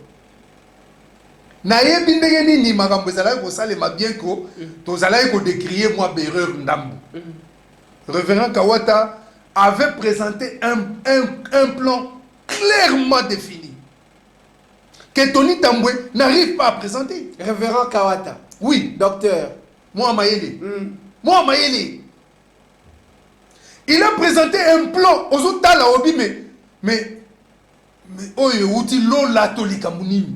B: Naye bindenge nini makambo ezala ko salema bien ko tozala ko décrier moi berreur ndambu. Révérend Kawata avait présenté un plan clairement défini que Tony Tambwe n'arrive pas à présenter.
A: Révérend Kawata.
B: Oui.
A: Docteur.
B: Moi Mayele. Moi Mayele. Il a présenté un plan aux autres la obi mais oye outi lo la tolika munini.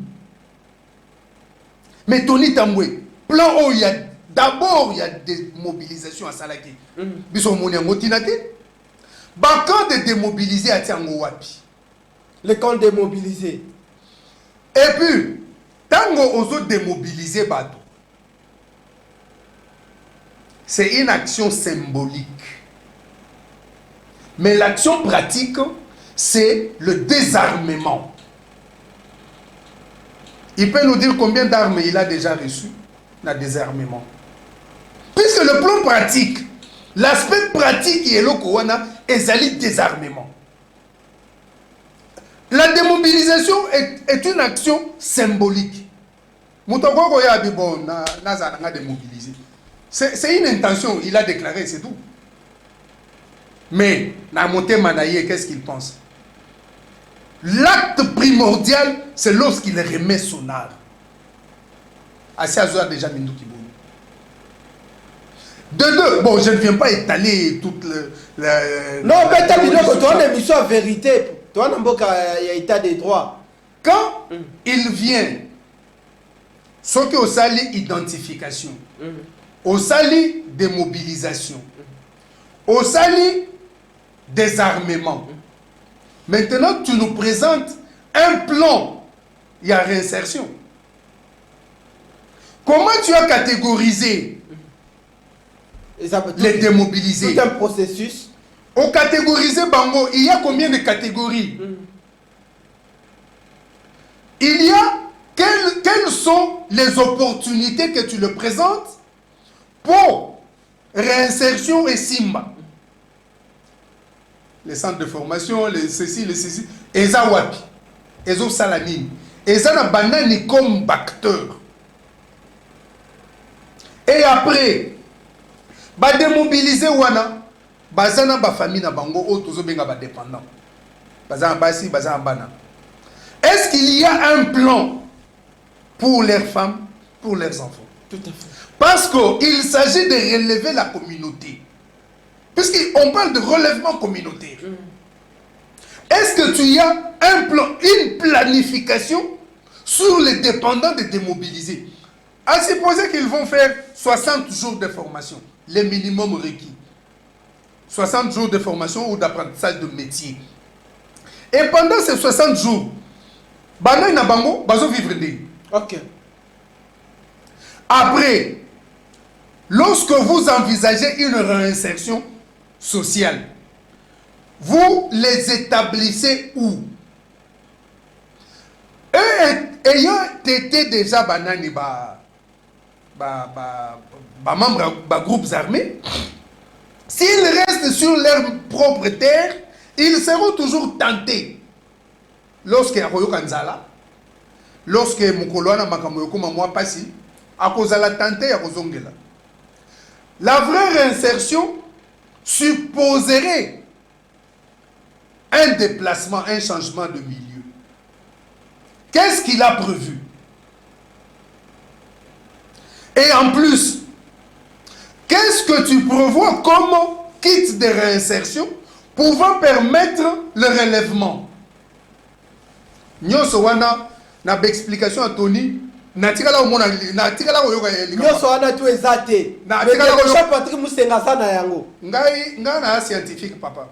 B: Mais Tony Tambwe, plan où il y a d'abord il y a des mobilisations à Salaki. Biso moni ngotinate. Ba camp de démobiliser à Tiango wapi.
A: Le camp démobilisé.
B: Et puis tango ozo démobiliser bateau. C'est une action symbolique. Mais l'action pratique, c'est le désarmement. Il peut nous dire combien d'armes il a déjà reçu dans le désarmement. Puisque le plan pratique, l'aspect pratique est le désarmement. La démobilisation est une action symbolique. C'est une intention, il a déclaré, c'est tout. Mais, qu'est-ce qu'il pense? L'acte primordial, c'est lorsqu'il remet son art. Assez à déjà Mindou Kibouni. De deux, bon, je ne viens pas étaler toute
A: non, mais tu as dit que tu as une émission à vérité. Tu as un état des droits.
B: Quand il vient, ce qui est au sali identification, au sali démobilisation, au sali désarmement. Maintenant, tu nous présentes un plan. Il y a réinsertion. Comment tu as catégorisé les démobilisés?
A: Tout un processus.
B: Au catégorisé Bango, il y a combien de catégories? Il y a quelles sont les opportunités que tu le présentes pour réinsertion et Simba? Les centres de formation, les ceci, Eza wapi, Ezo salamine, Eza na banani comme acteur. Et après, ba démobiliser wana, bazana ba famille na bango o tozo benga ba dépendant. Bazana basi, bazana bana. Est-ce qu'il y a un plan pour leurs femmes, pour leurs enfants?
A: Tout à fait.
B: Parce qu'il s'agit de relever la communauté. Puisqu'on parle de relèvement communautaire. Est-ce que tu as un plan, une planification sur les dépendants de démobiliser? À supposer qu'ils vont faire 60 jours de formation, le minimum requis. 60 jours de formation ou d'apprentissage de métier. Et pendant ces 60 jours, Bana na bango, bazo vivre de.
A: Ok.
B: Après, lorsque vous envisagez une réinsertion sociale, vous les établissez où? Eux ayant été déjà banani membres de groupes armés, s'ils restent sur leur propre terre, ils seront toujours tentés. Lorsque Akoyo Kanzala, lorsque Mukoloana Makamoyoko Mamwa Passi, Akozala tenté Akozongela. La vraie réinsertion supposerait un déplacement, un changement de milieu. Qu'est-ce qu'il a prévu? Et en plus, qu'est-ce que tu prévois comme kit de réinsertion pouvant permettre le relèvement? Nyoso wana na explication à Tony. Natikala omona natikala oyoka elika.
A: Nyoso wana tu ezate.
B: Natikala oyoka
A: Patrick Musenga sana yango.
B: Ngai na scientifique papa.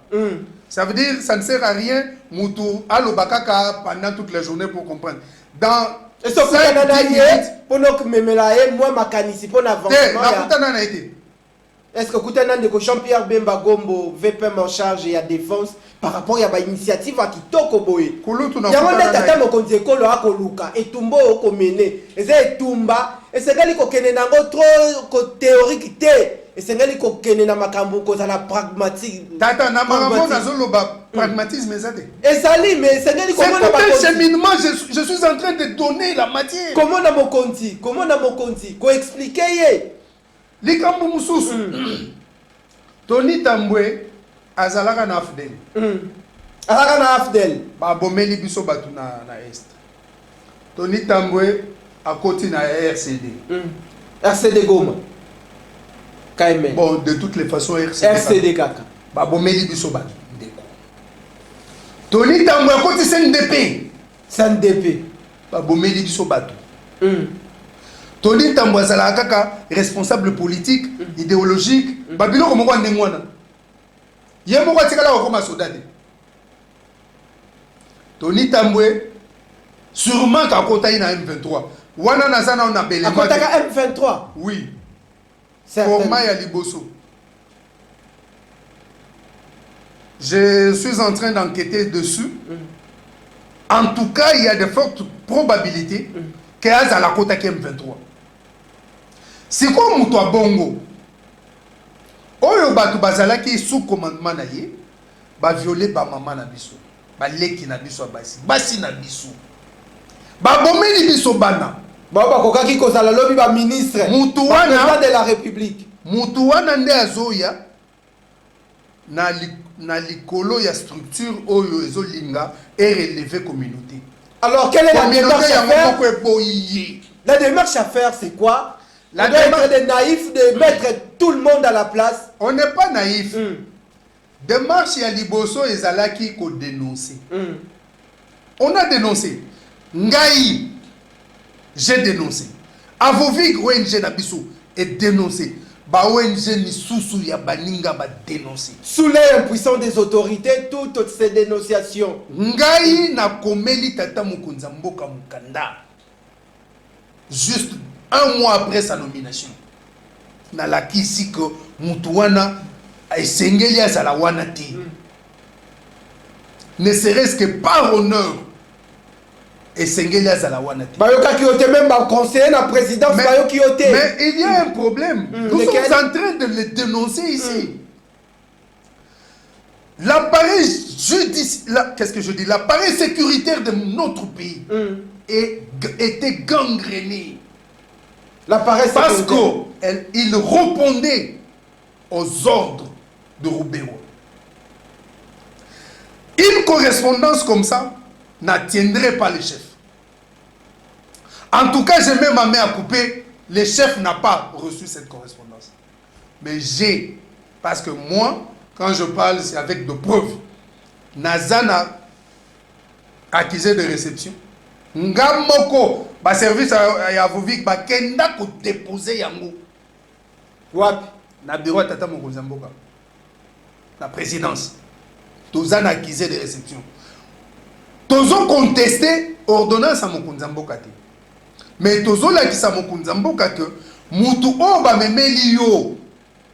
B: Ça veut dire ça ne sert à rien Moutou Alobakaka pendant toute la journée pour comprendre. Dans
A: et ce que pour nous memelaye moi makanisi pour l'avancement. Est-ce que Koutana de Jean-Pierre Bemba Gombo VPM en charge et à défense par rapport à l'initiative à Kitoko Boé. Yamanda tata mokonzi ekolo akoluka etumbo okomene eza etumba esengeli kokene nango trop ko théorique te esengeli kokene na makambo ko za la pragmatique
B: tata na makambo na zoloba pragmatisme ezate
A: ezali mais esengeli
B: comment na makonzi cheminement je suis en train de donner la matière
A: comment na mokonzi ko expliquer ye
B: likambo mususu Tony Tambwe azalaka na Afdel
A: azalaka na Afdel
B: babomeli biso batu na est Tony Tambwe akoti na RCD
A: RCD Goma Kaime
B: bon de toutes les façons RCD
A: kaka
B: babomeli biso batu ndeko Tony Tambwe akoti CNDP babomeli biso batu Tony Tambwe azalaka kaka responsable politique idéologique babilo ko moko ndengwana ye moko atikala ko koma soda te Tony Tambwe sûrement kakota ina M23 wana nazana on appelle
A: akota M23
B: oui
A: comment
B: ya liboso je suis en train d'enquêter dessus en tout cas il y a de fortes probabilités que azala kota M23 c'est quoi muto bongo oyo batu bazalaki sous commandement na ye ba violer ba maman na biso ba leki na biso basi na biso ba bomeli biso bana
A: baba kokaki kozala lobi ba ministre
B: mutu wana
A: de la république
B: mutu wana nde azoya na likolo ya structure oyo ezolinga et relever communauté.
A: Alors quelle est la démarche à faire? La démarche à faire c'est quoi? La démarche de naïf de mettre tout le monde à la place.
B: On n'est pas naïf. Démarche ya liboso ezalaki ko dénoncer. On a dénoncé. Ngai, j'ai dénoncé. Avovig ONG na biso est dénoncé. Ba ONG misusu ya baninga ba dénoncé.
A: Sous l'œil impuissant des autorités, toutes ces dénonciations.
B: Ngai na komeli tata mokonza mboka mukanda. Juste un mois après sa nomination. Na la kisi que mutuana esengeli azala wana te. Ne serait-ce que par honneur esengeli azala wana te.
A: Bayoka kiote même ba conseiller na président bayoki yote.
B: Mais il y a un problème. Nous sommes en train de le dénoncer ici. L'appareil judiciaire, qu'est-ce que je dis? L'appareil sécuritaire de notre pays était gangréné.
A: L'appareil
B: parce qu'il répondait aux ordres de Roubero. Une correspondance comme ça n'attiendrait pas les chefs. En tout cas, j'ai même ma main à couper. Le chef n'a pas reçu cette correspondance. Mais j'ai, parce que moi, quand je parle, c'est avec de preuves. Nazana accusé de réception. Ngamoko, ba service à Vovik, ba kenda ko déposer yango.
A: Wapi?
B: Na bureau tata mokonzi mboka. La présidence. Tozana accusé de réception. Tozo contesté ordonnance à mokonzi mboka te. Mais tozo la kisa mokonzi mboka que mutu o ba memeli yo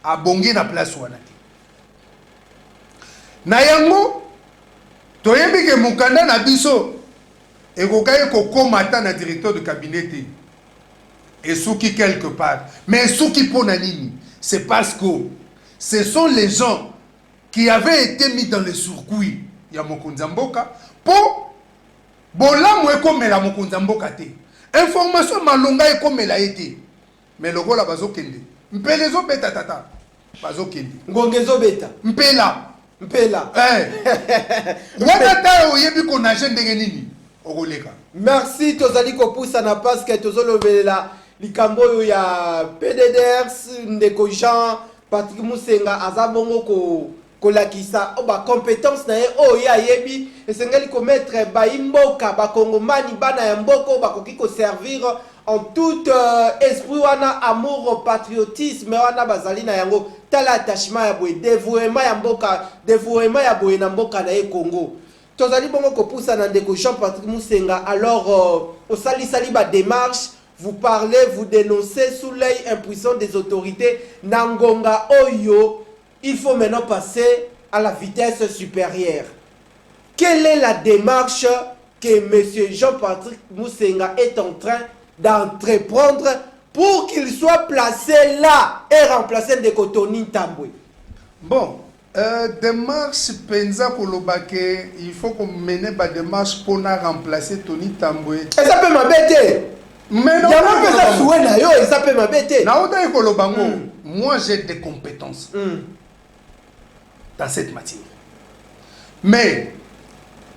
B: abongi na place wana te. Na yango toyebi ke mukanda na biso et kokoma na directeur de cabinet et souki quelque part. Mais souki ponanini, c'est parce que ce sont les gens qui avaient été mis dans le circuit ya mokonzi mboka pour bolamu ekomela mokonzi mboka te. Information malonga ekomela ete. Mais lokola bazokende. Mpele zo beta tata. Bazokende.
A: Ngongezo beta.
B: Mpela. Wana ta oyebi ko na ndenge nini?
A: Merci tozali kopusa na parce que tozolobelela likambo ya PDDR ndeko Jean Patrick Musenga azabongo kolakisa ba compétence na ye ya yebi esengeli ko mettre ba imboka ba kongomani bana ya mboko ba koki ko servir en tout esprit wana amour patriotisme wana bazali na yango tala attachement ya boye dévouement ya boye na mboka na ye Congo tozali bongo kopusa na ndeko Jean-Patrick Musenga alors au sali ba démarche vous parlez, vous dénoncez sous l'œil impuissant des autorités Nangonga Oyo, il faut maintenant passer à la vitesse supérieure. Quelle est la démarche que M. Jean-Patrick Musenga est en train d'entreprendre pour qu'il soit placé là et remplacer Ndeko Tony Tambwe?
B: Bon, démarche Penza Kolobake, il faut qu'on mène la démarche pour remplacer Tony Tambwe.
A: Et ça peut m'embêter.
B: Mais non,
A: ça peut m'embêter.
B: Moi j'ai des compétences dans cette matière. Mais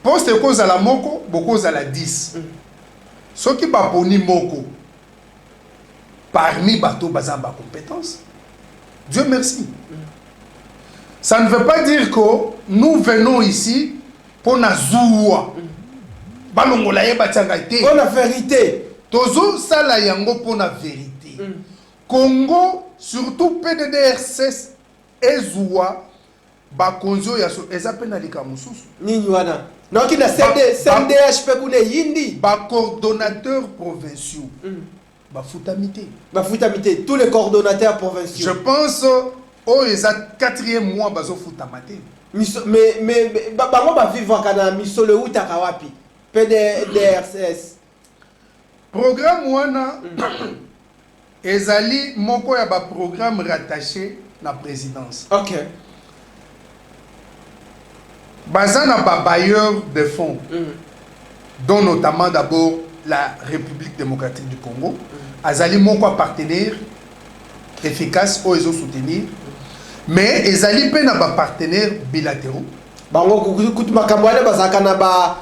B: poste cause à la moko, beaucoup à la 10. Ce qui va boni moko parmi bateau bazan ba compétences. Dieu merci. Ça ne veut pas dire que nous venons ici pour na zoua. Balongola yeba tiangate.
A: Pour la vérité.
B: Tozo sala yango pour la vérité. Congo, surtout PDDRCS et Zoua, bakonzo yaso ezapena lika mususu.
A: Nini wana. Donc il a CNDH pekune yindi.
B: Ba coordonnateurs provinciaux. Bafutamité.
A: Bafutamité. Tous les coordonnateurs provinciaux.
B: Je pense oh ils a 4e mois bazo futamate.
A: Mais bango ba vivre kana misole utaka wapi. PDDRCS.
B: Programme wana ezali moko ya ba programme rattaché na présidence.
A: OK.
B: Bazana ba bailleur de fonds. Dont notamment d'abord la République démocratique du Congo. Azali moko partenaire efficace ou ils ont soutenir. Mais ezali pe na ba partenaires bilatéraux.
A: Bango kutu makambo ale bazaka na ba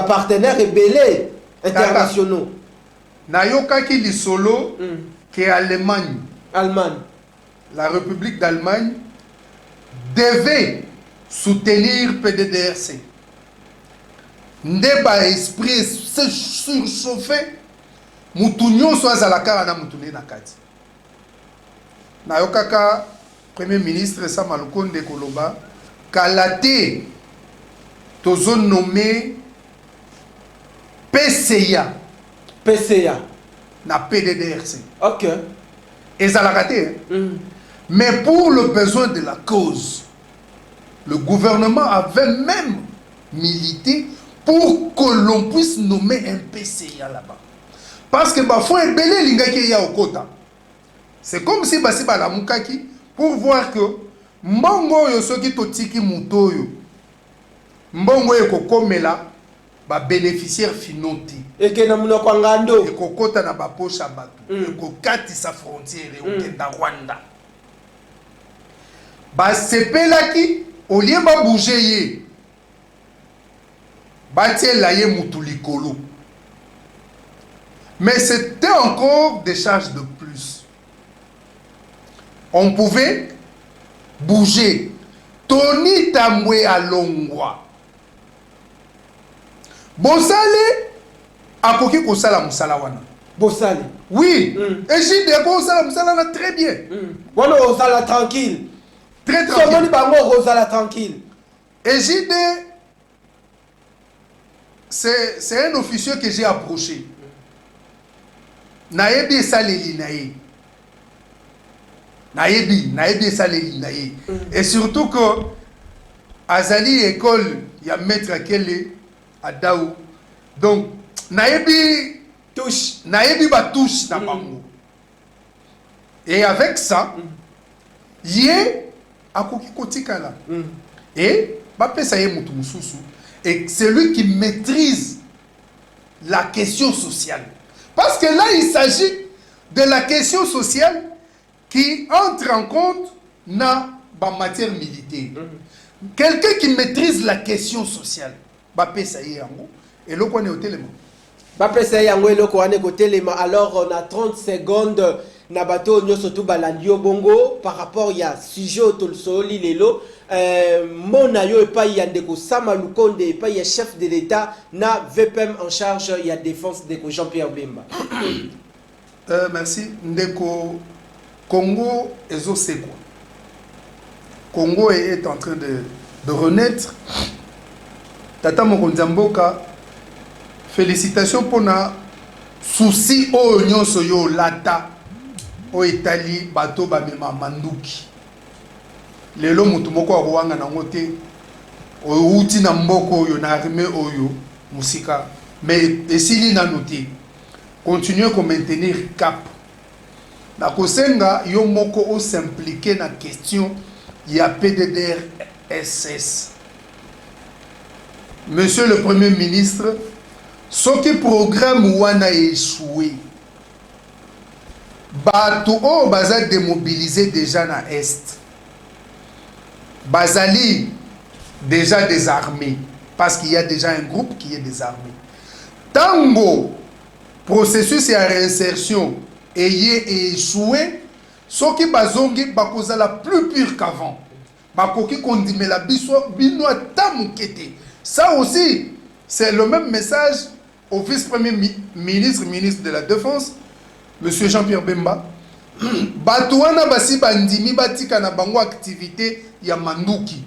A: partenaires belé internationaux.
B: Nayoka ki lisolo que Allemagne, la République d'Allemagne devait soutenir PDDRC. Ndeba esprit se surchauffer mutunyo so azalaka na mutune na kati. Nayoka ka Premier ministre Samalukonde Koloba Kalate tozo nommé PCA na PDDRC.
A: OK.
B: Et ça l'a raté. Mais pour le besoin de la cause, le gouvernement avait même milité pour que l'on puisse nommer un PCA là-bas. Parce que faut un belé lingaki ya okota. C'est comme si basi bala mukaki pour voir que mbongo yo soki totiki mutoyo. Mbongo eko komela ba bénéficiaires finaux
A: et que na munoko ngando
B: et kokota na ba poche abatu et kokati sa frontière et okenda Rwanda ba sepelaki au lieu ba bouger ye ba tiela ye mutulikolo. Mais c'était encore des charges de plus. On pouvait bouger Tony Tambwe à Longwa. Bosale akoki kosala musala wana.
A: Bosale.
B: Oui. Et j'ai dit kosala musala na très bien.
A: Wana osala tranquille.
B: Très tranquille.
A: Somoni bango osala tranquille.
B: Et j'ai dit c'est un officier que j'ai approché. Naebi saleli nae. Naebi saleli nae. Et surtout que Azali école ya maître Kele Adaou. Donc naebi touche ba touche na bango. Et avec ça yé akoki kotika là. Et ba pesa ye mutu mususu. Et c'est lui qui maîtrise la question sociale. Parce que là, il s'agit de la question sociale qui entre en compte dans la matière militaire. Quelqu'un qui maîtrise la question sociale, et l'autre on est au téléma.
A: Alors on a 30 secondes. na bato nyoso tu balandio bongo par rapport ya sujet otolsoli lelo mona yo epai ya ndeko Sama Lukonde epai ya chef de l'État na VPM en charge ya défense ndeko Jean-Pierre Bemba.
B: Merci. Ndeko Congo ezosekwa. Congo est en train de renaître. Tata Mokonzi Mboka, félicitations pour na souci o nyonso yo lata o Italie bato ba mema manduki. Lelo mutu moko aruanga na ngote o uti na mboko yo na armée oyo musika mais esili na noté continuer ko maintenir cap na kosenga yo moko o s'impliquer na question ya PDDR SS. Monsieur le Premier ministre, ce qui programme wana échoué, bato o baza démobilisé déjà na Est. Bazali déjà désarmé parce qu'il y a déjà un groupe qui est désarmé. Tango processus et réinsertion ayé échoué, ce qui bazongi bakoza la plus pire qu'avant. Bakoki kondime la binoa tamukete. Ça aussi, c'est le même message au vice-premier ministre, ministre de la Défense, M. Jean-Pierre Bemba. Batouana basi bandimi batika na bango activité ya manduki.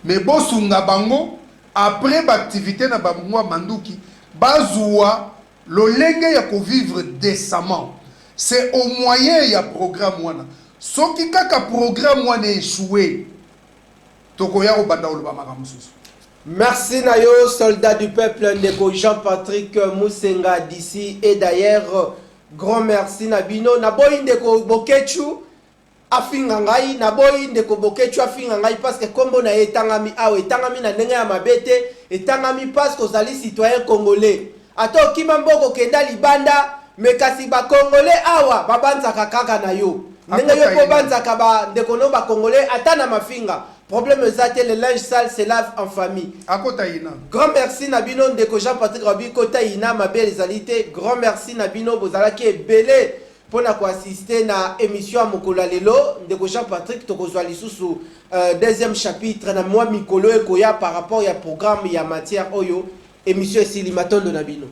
B: Mais bosunga bango, après l'activité na bango manduki, bazouwa lolenge ya ko vivre décemment. C'est au moyen ya programme wana. Soki kaka programme wana échoué, tokoya ko banda oloba makamususu.
A: Merci Nayo, soldat du peuple Ndeko Jean-Patrick Moussenga d'ici et d'ailleurs. Grand merci Nabino. Naboyi Ndeko Bokechu afinga ngai, naboyi Ndeko Bokechu afinga ngai parce que kombo na etangami awe etangami na ndenge ya mabete, etangami parce que ozali citoyen congolais. Ato kimamboko kenda libanda, mais kasi ba congolais awa babanza kaka na yo. Ndenge yo ko banza ka ba Ndeko no ba congolais atana mafinga. Problème zate le linge sale se lave en famille.
B: Akotaïna. Grand
A: merci Nabino Ndeko Jean-Patrick Rabi Kotaïna ma belle alité. Grand merci Nabino bozalaki ebele pour assister na émission à Mokola lelo Ndeko Jean-Patrick tokozwa lisusu deuxième chapitre na moi mikolo ekoya par rapport ya programme ya matière oyo émission Silimaton de Nabino.